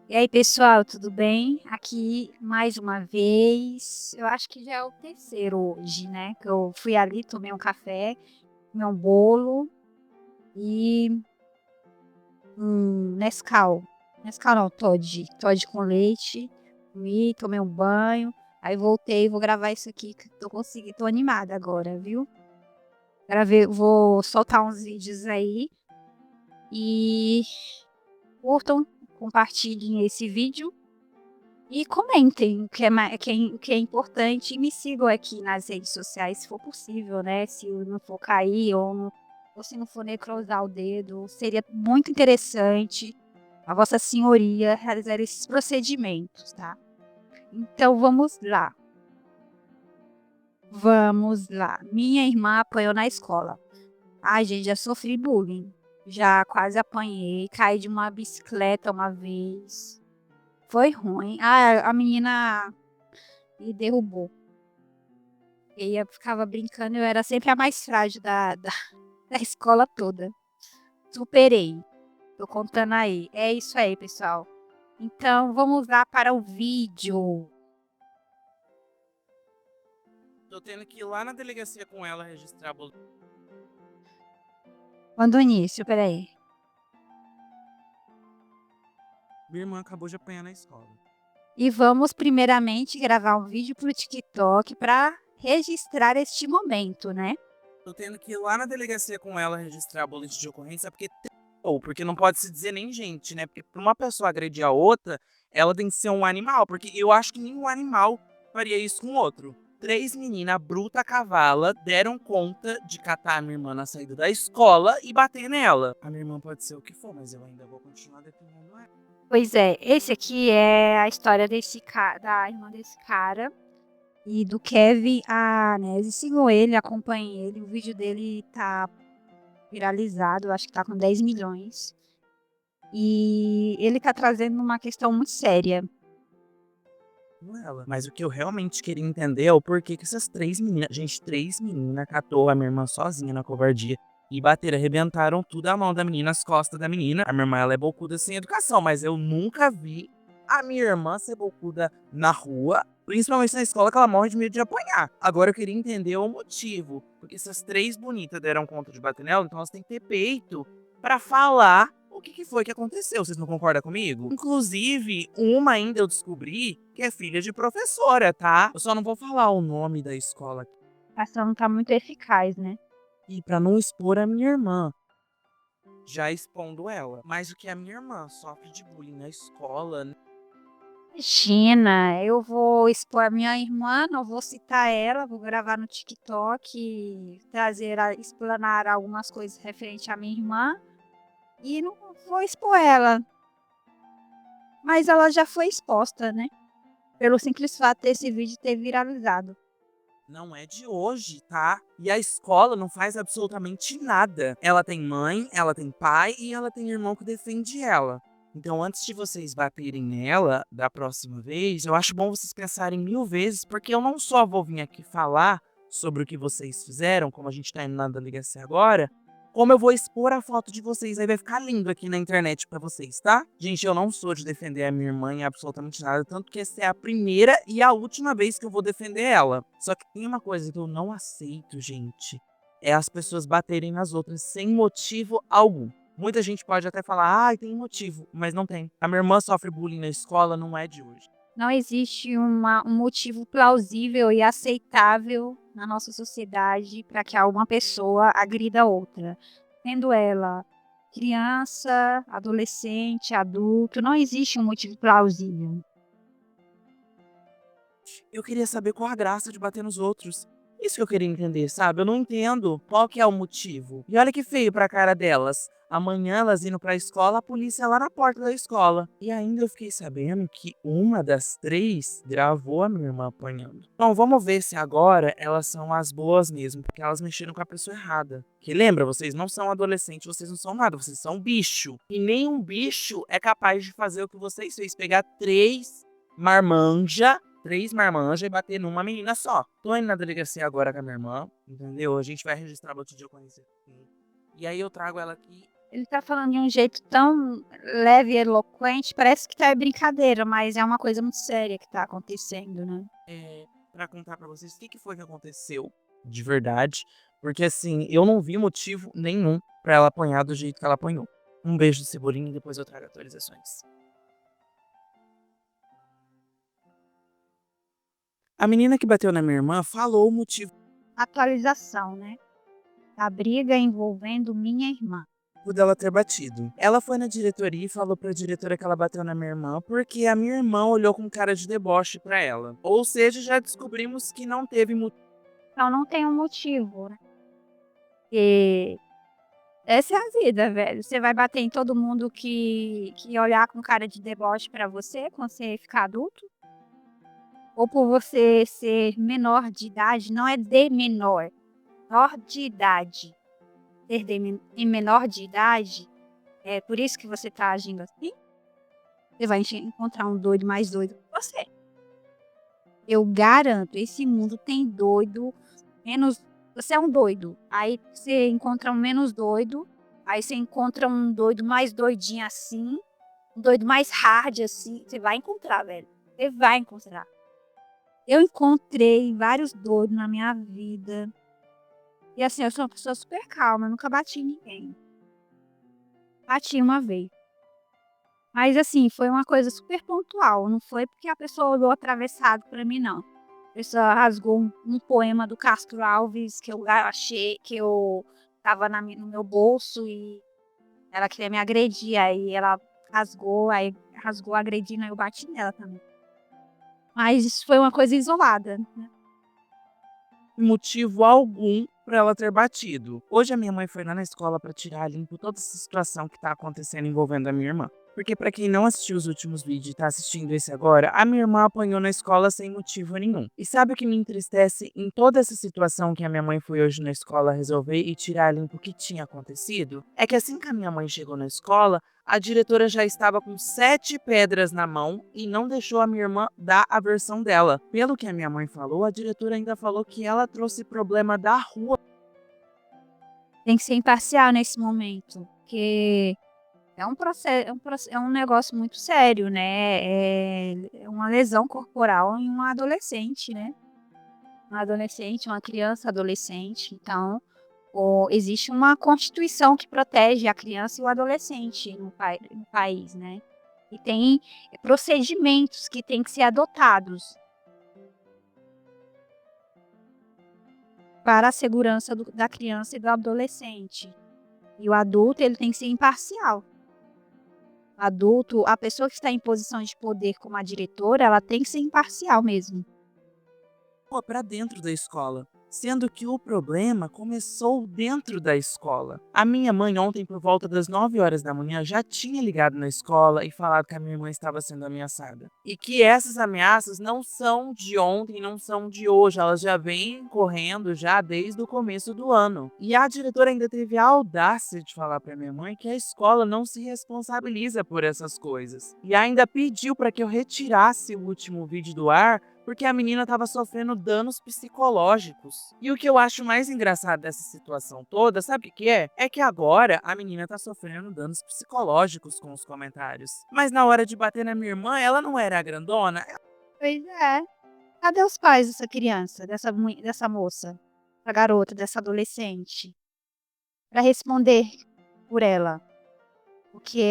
E aí, pessoal, tudo bem? Aqui mais uma vez. Eu acho que já é o terceiro hoje, né? Que eu fui ali, tomei um café, comi um bolo e um Nescau. Nescau não, Toddy. Toddy com leite. Comi, tomei um banho. Aí voltei, vou gravar isso aqui que tô conseguindo, tô animada agora, viu? Gravei, vou soltar uns vídeos aí e curtam, compartilhem esse vídeo. E comentem o que é, o que é importante e me sigam aqui nas redes sociais, se for possível, né? Se eu não for cair ou se não for necrosar o dedo, seria muito interessante a Vossa Senhoria realizar esses procedimentos, tá? Então vamos lá. Vamos lá. Minha irmã apanhou na escola. Ai, gente, já sofri bullying. Já quase apanhei, caí de uma bicicleta uma vez. Foi ruim. Ah, a menina me derrubou. E eu ficava brincando, eu era sempre a mais frágil da escola toda. Superei. Tô contando aí. É isso aí, pessoal. Então, vamos lá para o vídeo. Tô tendo que ir lá na delegacia com ela registrar a Quando o início, peraí. Minha irmã acabou de apanhar na escola. E vamos primeiramente gravar um vídeo pro TikTok para registrar este momento, né? Tô tendo que ir lá na delegacia com ela registrar a boletim de ocorrência porque não pode se dizer nem gente, né? Porque pra uma pessoa agredir a outra, ela tem que ser um animal, porque eu acho que nenhum animal faria isso com outro. Três meninas bruta cavala deram conta de catar a minha irmã na saída da escola e bater nela. A minha irmã pode ser o que for, mas eu ainda vou continuar defendendo ela. Pois é, esse aqui é a história desse da irmã desse cara e do Kevin Arnese. Sigam ele, acompanhem ele. O vídeo dele tá viralizado, acho que tá com 10 milhões. E ele tá trazendo uma questão muito séria. Com ela. Mas o que eu realmente queria entender é o porquê que essas três meninas. Gente, três meninas catou a minha irmã sozinha na covardia. E bateram, arrebentaram tudo a mão da menina, as costas da menina. A minha irmã, ela é bocuda sem educação, mas eu nunca vi a minha irmã ser bocuda na rua, principalmente na escola, que ela morre de medo de apanhar. Agora eu queria entender o motivo. Porque essas três bonitas deram conta de bater nela, então elas têm que ter peito pra falar o que foi que aconteceu. Vocês não concordam comigo? Inclusive, uma ainda eu descobri que é filha de professora, tá? Eu só não vou falar o nome da escola aqui. A ação não tá muito eficaz, né? E pra não expor a minha irmã, já expondo ela. Mas o que a minha irmã sofre de bullying na escola, né? Imagina, eu vou expor a minha irmã, não vou citar ela, vou gravar no TikTok, trazer, explanar algumas coisas referente à minha irmã e não vou expor ela. Mas ela já foi exposta, né? Pelo simples fato desse vídeo ter viralizado. Não é de hoje, tá? E a escola não faz absolutamente nada. Ela tem mãe, ela tem pai e ela tem irmão que defende ela. Então, antes de vocês baterem nela da próxima vez, eu acho bom vocês pensarem mil vezes, porque eu não só vou vir aqui falar sobre o que vocês fizeram, como a gente tá indo na delegacia agora, como eu vou expor a foto de vocês. Aí vai ficar lindo aqui na internet pra vocês, tá? Gente, eu não sou de defender a minha irmã em absolutamente nada, tanto que essa é a primeira e a última vez que eu vou defender ela. Só que tem uma coisa que eu não aceito, gente, é as pessoas baterem nas outras sem motivo algum. Muita gente pode até falar, ah, tem motivo, mas não tem. A minha irmã sofre bullying na escola, não é de hoje. Não existe um motivo plausível e aceitável na nossa sociedade para que alguma pessoa agrida outra. Sendo ela criança, adolescente, adulto, não existe um motivo plausível. Eu queria saber qual a graça de bater nos outros. Isso que eu queria entender, sabe? Eu não entendo qual que é o motivo. E olha que feio pra cara delas. Amanhã elas indo pra escola, a polícia lá na porta da escola. E ainda eu fiquei sabendo que uma das três gravou a minha irmã apanhando. Então vamos ver se agora elas são as boas mesmo, porque elas mexeram com a pessoa errada. Que lembra, vocês não são adolescentes, vocês não são nada, vocês são bicho. E nenhum bicho é capaz de fazer o que vocês fez, pegar três marmanjas e bater numa menina só. Tô indo na delegacia agora com a minha irmã, entendeu? A gente vai registrar boletim de ocorrência aqui. E aí eu trago ela aqui Ele tá falando de um jeito tão leve e eloquente, parece que tá é brincadeira, mas é uma coisa muito séria que tá acontecendo, né. Pra contar pra vocês o que foi que aconteceu de verdade, porque assim, eu não vi motivo nenhum pra ela apanhar do jeito que ela apanhou. Um beijo, Cebolinha, e depois eu trago atualizações. A menina que bateu na minha irmã falou o motivo Atualização, né, a briga envolvendo minha irmã. dela ter batido. Ela foi na diretoria e falou pra diretora que ela bateu na minha irmã porque a minha irmã olhou com cara de deboche pra ela. Ou seja, já descobrimos que não teve motivo. Então não tem um motivo, né, porque essa é a vida, velho. Você vai bater em todo mundo que olhar com cara de deboche pra você quando você ficar adulto? Ou por você ser menor de idade, não é de menor, menor de idade. Ser menor de idade, é por isso que você tá agindo assim? Você vai encontrar um doido mais doido que você. Eu garanto, esse mundo tem doido menos, você é um doido, aí você encontra um menos doido, aí você encontra um doido mais doidinho assim, um doido mais hard assim, você vai encontrar, velho. Você vai encontrar. Eu encontrei vários doidos na minha vida. E assim, eu sou uma pessoa super calma, eu nunca bati em ninguém. Bati uma vez. Mas assim, foi uma coisa super pontual, não foi porque a pessoa olhou atravessado pra mim não. A pessoa rasgou um poema do Castro Alves que eu achei que eu estava no meu bolso e ela queria me agredir, aí ela rasgou agredindo, aí eu bati nela também. Mas isso foi uma coisa isolada, né. Motivo algum pra ela ter batido. Hoje a minha mãe foi lá na escola pra tirar a limpo toda essa situação que tá acontecendo envolvendo a minha irmã. Porque pra quem não assistiu os últimos vídeos e tá assistindo esse agora, a minha irmã apanhou na escola sem motivo nenhum. E sabe o que me entristece em toda essa situação que a minha mãe foi hoje na escola resolver e tirar a limpo o que tinha acontecido? É que assim que a minha mãe chegou na escola, a diretora já estava com 7 pedras na mão e não deixou a minha irmã dar a versão dela. Pelo que a minha mãe falou, a diretora ainda falou que ela trouxe problema da rua. Tem que ser imparcial nesse momento, porque é um negócio muito sério, né, é uma lesão corporal em uma adolescente, né. Uma adolescente, uma criança adolescente, então, existe uma constituição que protege a criança e o adolescente no país, né. E tem procedimentos que têm que ser adotados para a segurança da criança e do adolescente. E o adulto, ele tem que ser imparcial. Adulto, a pessoa que está em posição de poder como a diretora, ela tem que ser imparcial mesmo. Para dentro da escola, sendo que o problema começou dentro da escola. A minha mãe ontem por volta das 9 horas da manhã já tinha ligado na escola e falado que a minha irmã estava sendo ameaçada. E que essas ameaças não são de ontem, não são de hoje, elas já vêm correndo já desde o começo do ano. E a diretora ainda teve a audácia de falar para minha mãe que a escola não se responsabiliza por essas coisas. E ainda pediu para que eu retirasse o último vídeo do ar porque a menina estava sofrendo danos psicológicos. E o que eu acho mais engraçado dessa situação toda, sabe o que é? É que agora a menina tá sofrendo danos psicológicos com os comentários. Mas na hora de bater na minha irmã, ela não era a grandona? Pois é. Cadê os pais dessa criança, dessa moça, dessa garota, dessa adolescente, para responder por ela? Porque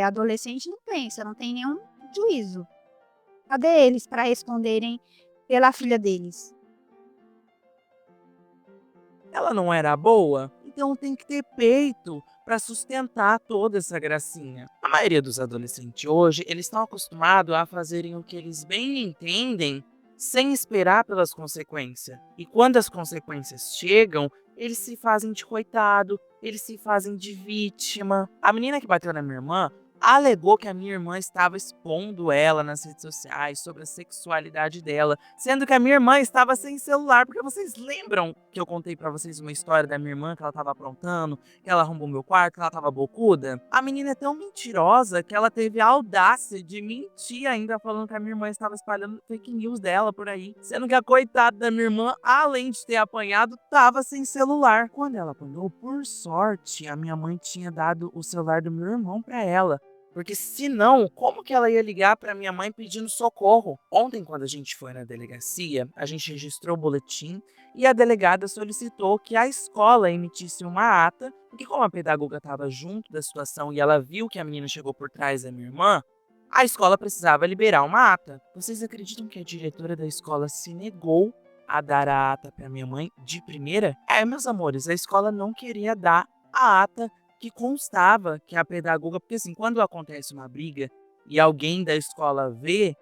adolescente não pensa, não tem nenhum juízo. Cadê eles para responderem pela filha deles? Ela não era boa? Então tem que ter peito para sustentar toda essa gracinha. A maioria dos adolescentes hoje, eles estão acostumados a fazerem o que eles bem entendem, sem esperar pelas consequências. E quando as consequências chegam, eles se fazem de coitado, eles se fazem de vítima. A menina que bateu na minha irmã alegou que a minha irmã estava expondo ela nas redes sociais sobre a sexualidade dela, sendo que a minha irmã estava sem celular, porque vocês lembram que eu contei pra vocês uma história da minha irmã que ela estava aprontando, que ela arrombou meu quarto, que ela estava bocuda? A menina é tão mentirosa que ela teve a audácia de mentir ainda, falando que a minha irmã estava espalhando fake news dela por aí, sendo que a coitada da minha irmã, além de ter apanhado, estava sem celular. Quando ela apanhou, por sorte, a minha mãe tinha dado o celular do meu irmão pra ela. Porque senão, como que ela ia ligar para minha mãe pedindo socorro? Ontem, quando a gente foi na delegacia, a gente registrou o boletim e a delegada solicitou que a escola emitisse uma ata, porque como a pedagoga estava junto da situação e ela viu que a menina chegou por trás da minha irmã, a escola precisava liberar uma ata. Vocês acreditam que a diretora da escola se negou a dar a ata para minha mãe de primeira? Meus amores, a escola não queria dar a ata que constava que a pedagoga, porque assim, quando acontece uma briga e alguém da escola vê,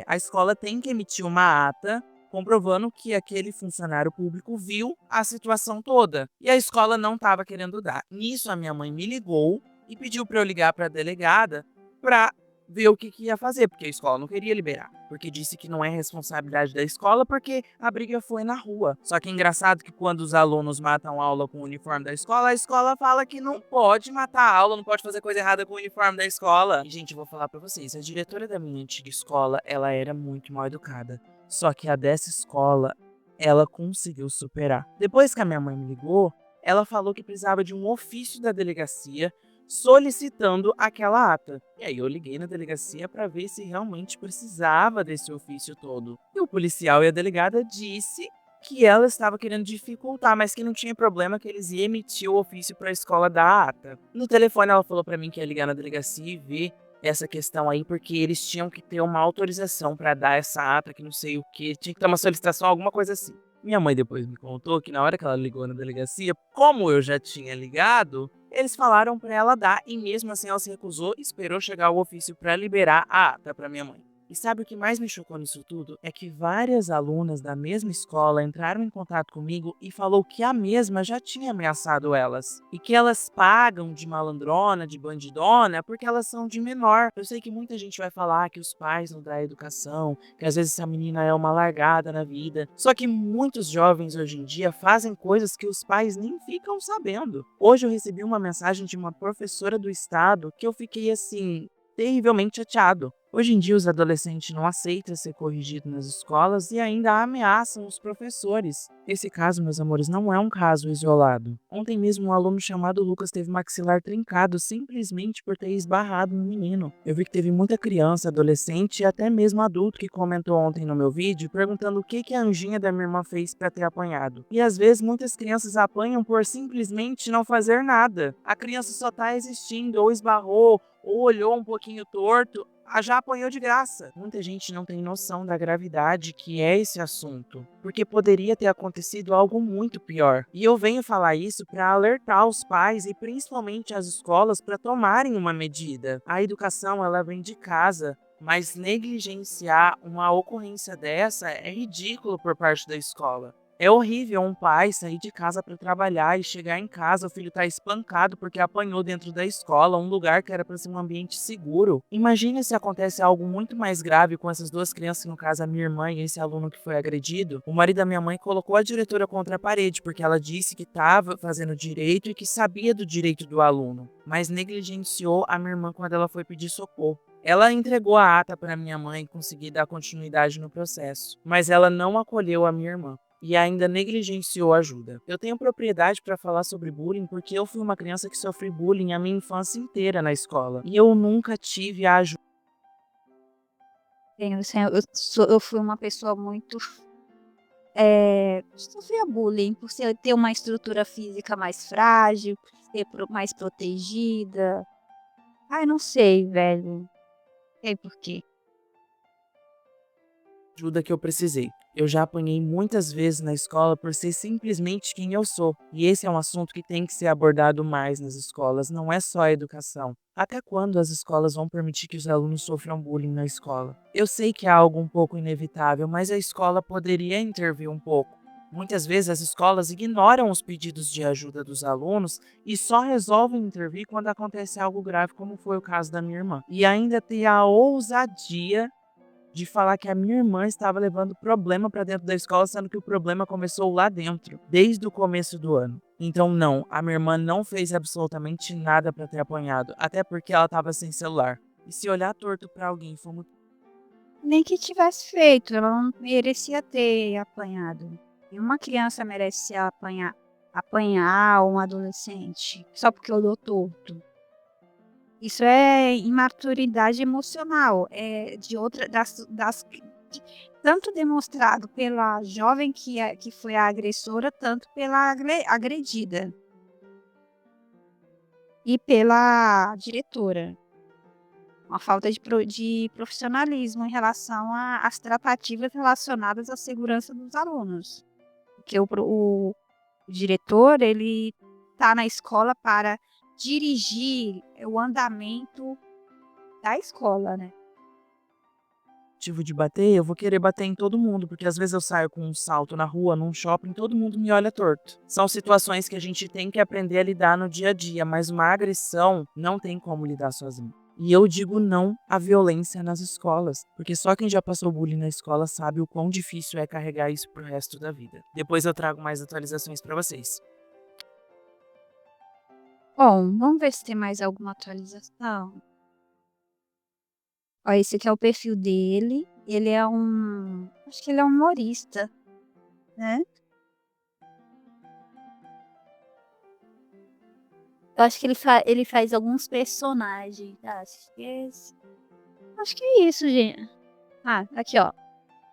a escola tem que emitir uma ata comprovando que aquele funcionário público viu a situação toda. E a escola não estava querendo dar. Nisso, a minha mãe me ligou e pediu para eu ligar para a delegada para ver o que ia fazer, porque a escola não queria liberar. Porque disse que não é responsabilidade da escola, porque a briga foi na rua. Só que é engraçado que quando os alunos matam aula com o uniforme da escola, a escola fala que não pode matar a aula, não pode fazer coisa errada com o uniforme da escola. E, gente, eu vou falar pra vocês, a diretora da minha antiga escola, ela era muito mal educada. Só que a dessa escola, ela conseguiu superar. Depois que a minha mãe me ligou, ela falou que precisava de um ofício da delegacia solicitando aquela ata. E aí eu liguei na delegacia para ver se realmente precisava desse ofício todo. E o policial e a delegada disse que ela estava querendo dificultar, mas que não tinha problema, que eles iam emitir o ofício para a escola da ata. No telefone ela falou para mim que ia ligar na delegacia e ver essa questão aí, porque eles tinham que ter uma autorização para dar essa ata, que não sei o que, tinha que ter uma solicitação, alguma coisa assim. Minha mãe depois me contou que na hora que ela ligou na delegacia, como eu já tinha ligado, eles falaram para ela dar e mesmo assim ela se recusou e esperou chegar o ofício para liberar a ata para minha mãe. E sabe o que mais me chocou nisso tudo? É que várias alunas da mesma escola entraram em contato comigo e falou que a mesma já tinha ameaçado elas. E que elas pagam de malandrona, de bandidona, porque elas são de menor. Eu sei que muita gente vai falar que os pais não dão educação, que às vezes essa menina é uma largada na vida. Só que muitos jovens hoje em dia fazem coisas que os pais nem ficam sabendo. Hoje eu recebi uma mensagem de uma professora do estado que eu fiquei assim, terrivelmente chateado. Hoje em dia, os adolescentes não aceitam ser corrigidos nas escolas e ainda ameaçam os professores. Esse caso, meus amores, não é um caso isolado. Ontem mesmo, um aluno chamado Lucas teve maxilar trincado simplesmente por ter esbarrado no menino. Eu vi que teve muita criança, adolescente e até mesmo adulto que comentou ontem no meu vídeo perguntando o que a anjinha da minha irmã fez para ter apanhado. E às vezes, muitas crianças apanham por simplesmente não fazer nada. A criança só tá existindo, ou esbarrou, ou olhou um pouquinho torto, já apanhou de graça. Muita gente não tem noção da gravidade que é esse assunto, porque poderia ter acontecido algo muito pior. E eu venho falar isso para alertar os pais e principalmente as escolas para tomarem uma medida. A educação, ela vem de casa, mas negligenciar uma ocorrência dessa é ridículo por parte da escola. É horrível um pai sair de casa para trabalhar e chegar em casa, o filho tá espancado porque apanhou dentro da escola, um lugar que era para ser um ambiente seguro. Imagine se acontece algo muito mais grave com essas duas crianças, no caso a minha irmã e esse aluno que foi agredido. O marido da minha mãe colocou a diretora contra a parede porque ela disse que estava fazendo direito e que sabia do direito do aluno, mas negligenciou a minha irmã quando ela foi pedir socorro. Ela entregou a ata para minha mãe e conseguir dar continuidade no processo, mas ela não acolheu a minha irmã e ainda negligenciou a ajuda. Eu tenho propriedade para falar sobre bullying porque eu fui uma criança que sofri bullying a minha infância inteira na escola e eu nunca tive a ajuda. Eu fui uma pessoa muito sofria bullying por ter uma estrutura física mais frágil, por ser mais protegida. Ai, não sei, velho. Não sei por quê. Ajuda que eu precisei. Eu já apanhei muitas vezes na escola por ser simplesmente quem eu sou. E esse é um assunto que tem que ser abordado mais nas escolas, não é só a educação. Até quando as escolas vão permitir que os alunos sofram bullying na escola? Eu sei que é algo um pouco inevitável, mas a escola poderia intervir um pouco. Muitas vezes as escolas ignoram os pedidos de ajuda dos alunos e só resolvem intervir quando acontece algo grave, como foi o caso da minha irmã. E ainda tem a ousadia de falar que a minha irmã estava levando problema para dentro da escola, sendo que o problema começou lá dentro, desde o começo do ano. Então, não, a minha irmã não fez absolutamente nada para ter apanhado, até porque ela estava sem celular. E se olhar torto para alguém for muito. Nem que tivesse feito, ela não merecia ter apanhado. Nenhuma criança merece apanhar um adolescente só porque olhou torto. Isso é imaturidade emocional, é de outra tanto demonstrado pela jovem que foi a agressora, tanto pela agredida e pela diretora. Uma falta de profissionalismo em relação às tratativas relacionadas à segurança dos alunos. Porque o diretor, ele está na escola para dirigir o andamento da escola, né. Motivo de bater, eu vou querer bater em todo mundo, porque às vezes eu saio com um salto na rua, num shopping, todo mundo me olha torto. São situações que a gente tem que aprender a lidar no dia a dia, mas uma agressão não tem como lidar sozinho. E eu digo não à violência nas escolas, porque só quem já passou bullying na escola sabe o quão difícil é carregar isso pro resto da vida. Depois eu trago mais atualizações pra vocês. Bom, vamos ver se tem mais alguma atualização. Ó, esse aqui é o perfil dele, ele é acho que ele é um humorista, né. Eu acho que ele faz alguns personagens. Acho que é isso, gente. Ah, aqui ó,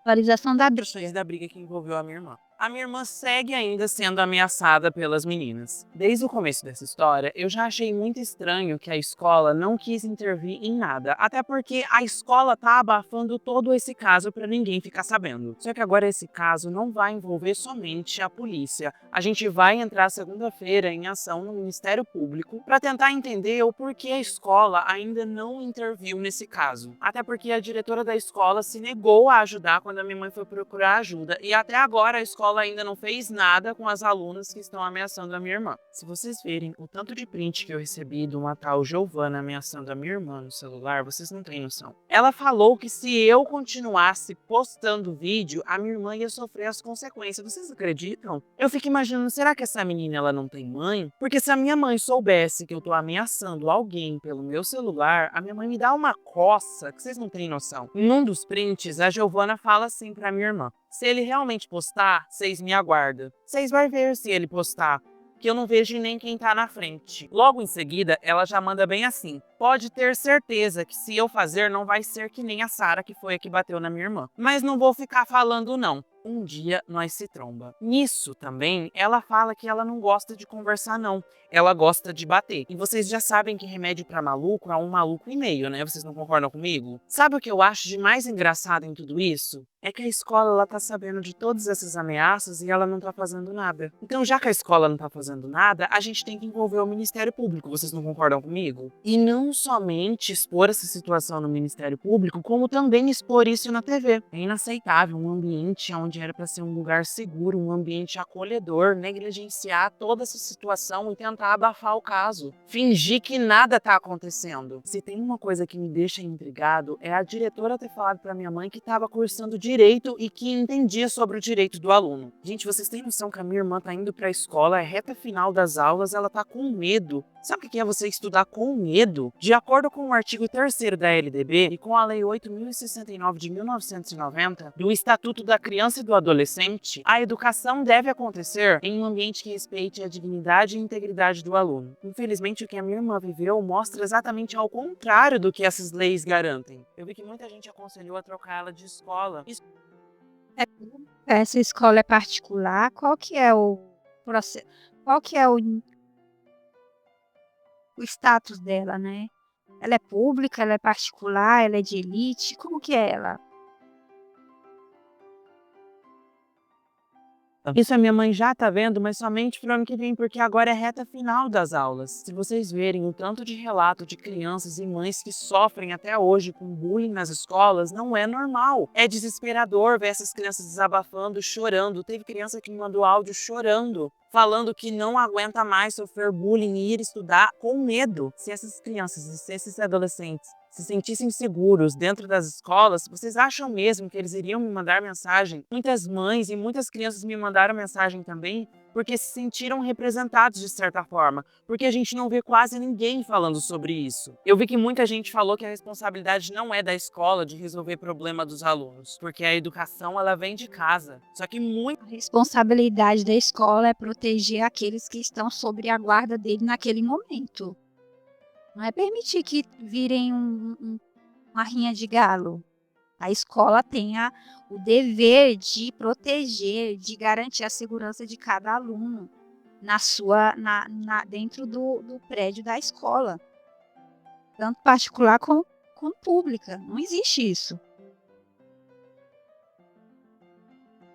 atualização da Questões da briga que envolveu a minha irmã. A minha irmã segue ainda sendo ameaçada pelas meninas. Desde o começo dessa história, eu já achei muito estranho que a escola não quis intervir em nada, até porque a escola tá abafando todo esse caso para ninguém ficar sabendo. Só que agora esse caso não vai envolver somente a polícia. A gente vai entrar segunda-feira em ação no Ministério Público para tentar entender o porquê a escola ainda não interviu nesse caso. Até porque a diretora da escola se negou a ajudar quando a minha mãe foi procurar ajuda e até agora a escola ainda não fez nada com as alunas que estão ameaçando a minha irmã. Se vocês verem o tanto de print que eu recebi de uma tal Giovana ameaçando a minha irmã no celular, vocês não têm noção. Ela falou que se eu continuasse postando vídeo, a minha irmã ia sofrer as consequências. Vocês acreditam? Eu fico imaginando, será que essa menina ela não tem mãe? Porque se a minha mãe soubesse que eu tô ameaçando alguém pelo meu celular, a minha mãe me dá uma coça que vocês não têm noção. Em um dos prints, a Giovana fala assim pra minha irmã: se ele realmente postar, vocês me aguardam. Vocês vão ver se ele postar, que eu não vejo nem quem tá na frente. Logo em seguida, ela já manda bem assim: pode ter certeza que se eu fazer, não vai ser que nem a Sara, que foi a que bateu na minha irmã. Mas não vou ficar falando não. Um dia nós se tromba. Nisso também, ela fala que ela não gosta de conversar não. Ela gosta de bater. E vocês já sabem que remédio pra maluco é um maluco e meio, né? Vocês não concordam comigo? Sabe o que eu acho de mais engraçado em tudo isso? É que a escola ela tá sabendo de todas essas ameaças e ela não tá fazendo nada. Então, já que a escola não tá fazendo nada, a gente tem que envolver o Ministério Público. Vocês não concordam comigo? E não somente expor essa situação no Ministério Público, como também expor isso na TV. É inaceitável um ambiente onde era para ser um lugar seguro, um ambiente acolhedor, negligenciar toda essa situação e tentar abafar o caso. Fingir que nada tá acontecendo. Se tem uma coisa que me deixa intrigado, é a diretora ter falado para minha mãe que estava cursando direito e que entendia sobre o direito do aluno. Gente, vocês têm noção que a minha irmã tá indo para a escola, é reta final das aulas, ela tá com medo. Sabe o que é você estudar com medo? De acordo com o artigo 3º da LDB e com a Lei 8.069 de 1990, do Estatuto da Criança e do Adolescente, a educação deve acontecer em um ambiente que respeite a dignidade e integridade do aluno. Infelizmente, o que a minha irmã viveu mostra exatamente ao contrário do que essas leis garantem. Eu vi que muita gente aconselhou a trocar ela de escola. Essa escola é particular, qual que é o processo? Qual que é o status dela, né? Ela é pública, ela é particular, ela é de elite, como que é ela? Isso a minha mãe já tá vendo, mas somente pro ano que vem, porque agora é reta final das aulas. Se vocês verem o tanto de relato de crianças e mães que sofrem até hoje com bullying nas escolas, não é normal. É desesperador ver essas crianças desabafando, chorando. Teve criança que me mandou áudio chorando, falando que não aguenta mais sofrer bullying e ir estudar com medo. Se essas crianças e se esses adolescentes se sentissem seguros dentro das escolas, vocês acham mesmo que eles iriam me mandar mensagem? Muitas mães e muitas crianças me mandaram mensagem também porque se sentiram representados de certa forma, porque a gente não vê quase ninguém falando sobre isso. Eu vi que muita gente falou que a responsabilidade não é da escola de resolver problema dos alunos, porque a educação ela vem de casa. Só que A responsabilidade da escola é proteger aqueles que estão sob a guarda dele naquele momento. Não é permitir que virem uma rinha de galo. A escola tem o dever de proteger, de garantir a segurança de cada aluno dentro do prédio da escola, tanto particular como pública. Não existe isso.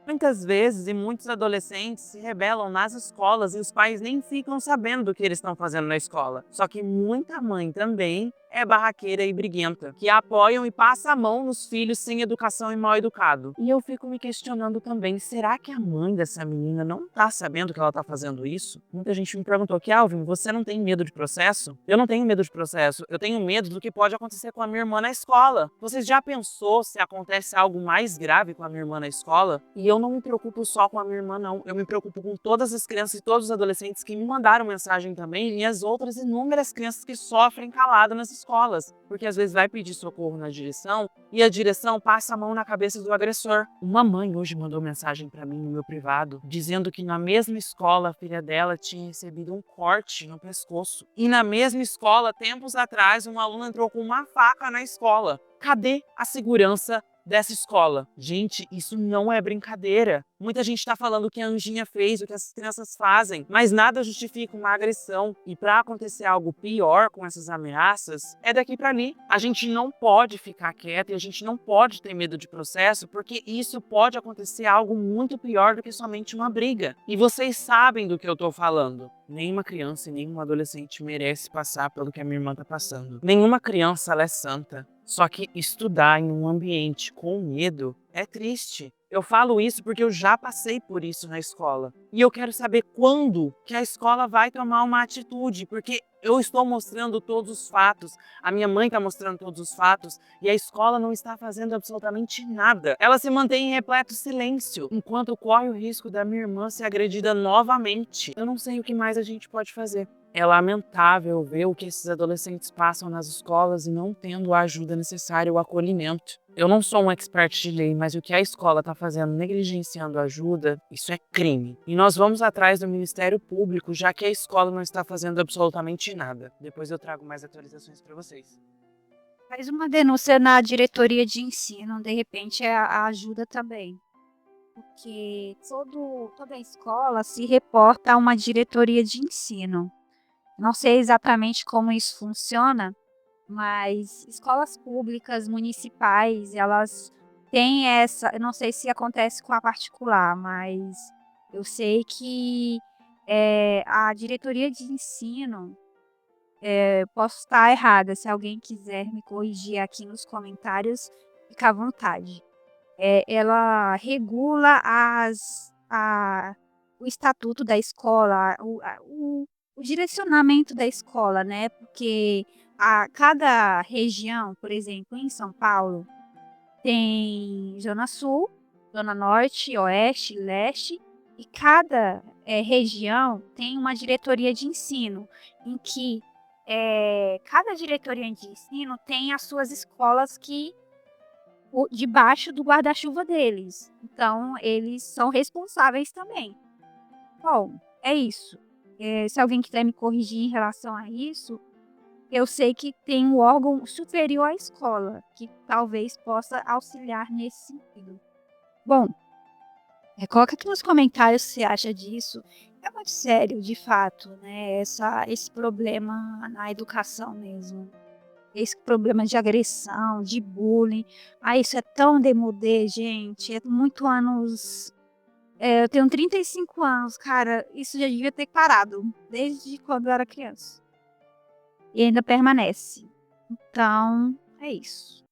muitas vezes e muitos adolescentes se rebelam nas escolas e os pais nem ficam sabendo do que eles estão fazendo na escola. Só que muita mãe também é barraqueira e briguenta, que apoiam e passa a mão nos filhos sem educação e mal educado. E eu fico me questionando também, será que a mãe dessa menina não tá sabendo que ela tá fazendo isso? Muita gente me perguntou, Kelvin, você não tem medo de processo? Eu não tenho medo de processo, eu tenho medo do que pode acontecer com a minha irmã na escola. Você já pensou se acontece algo mais grave com a minha irmã na escola? E eu não me preocupo só com a minha irmã, não. Eu me preocupo com todas as crianças e todos os adolescentes que me mandaram mensagem também e as outras inúmeras crianças que sofrem calado nas escolas, porque às vezes vai pedir socorro na direção e a direção passa a mão na cabeça do agressor. Uma mãe hoje mandou mensagem para mim no meu privado, dizendo que na mesma escola a filha dela tinha recebido um corte no pescoço. E na mesma escola, tempos atrás, um aluno entrou com uma faca na escola. Cadê a segurança dessa escola? Gente, isso não é brincadeira. Muita gente está falando o que a Anjinha fez, o que as crianças fazem, mas nada justifica uma agressão. E para acontecer algo pior com essas ameaças, é daqui para ali. A gente não pode ficar quieto e a gente não pode ter medo de processo, porque isso pode acontecer algo muito pior do que somente uma briga. E vocês sabem do que eu tô falando. Nenhuma criança e nenhum adolescente merece passar pelo que a minha irmã tá passando. Nenhuma criança ela é santa. Só que estudar em um ambiente com medo é triste. Eu falo isso porque eu já passei por isso na escola. E eu quero saber quando que a escola vai tomar uma atitude, porque eu estou mostrando todos os fatos, a minha mãe está mostrando todos os fatos e a escola não está fazendo absolutamente nada. Ela se mantém em repleto silêncio, enquanto corre o risco da minha irmã ser agredida novamente. Eu não sei o que mais a gente pode fazer. É lamentável ver o que esses adolescentes passam nas escolas e não tendo a ajuda necessária ou acolhimento. Eu não sou um expert de lei, mas o que a escola está fazendo negligenciando a ajuda, isso é crime. E nós vamos atrás do Ministério Público, já que a escola não está fazendo absolutamente nada. Depois eu trago mais atualizações para vocês. Faz uma denúncia na diretoria de ensino, de repente ajuda também. Porque toda escola se reporta a uma diretoria de ensino. Não sei exatamente como isso funciona, mas escolas públicas, municipais, elas têm essa. Eu não sei se acontece com a particular, mas eu sei que a diretoria de ensino, posso estar errada, se alguém quiser me corrigir aqui nos comentários, fica à vontade. Ela regula o estatuto da escola, o direcionamento da escola, né? Porque cada região, por exemplo, em São Paulo, tem Zona Sul, Zona Norte, Oeste, Leste, e cada região tem uma diretoria de ensino, em que cada diretoria de ensino tem as suas escolas debaixo do guarda-chuva deles. Então, eles são responsáveis também. Bom, é isso. Se alguém quiser me corrigir em relação a isso, eu sei que tem um órgão superior à escola, que talvez possa auxiliar nesse sentido. Bom, coloca aqui nos comentários o que você acha disso. É muito sério, de fato, né? Esse problema na educação mesmo. Esse problema de agressão, de bullying. Isso é tão demodê, gente. É muito anos Eu tenho 35 anos, cara, isso já devia ter parado desde quando eu era criança. E ainda permanece. Então, é isso.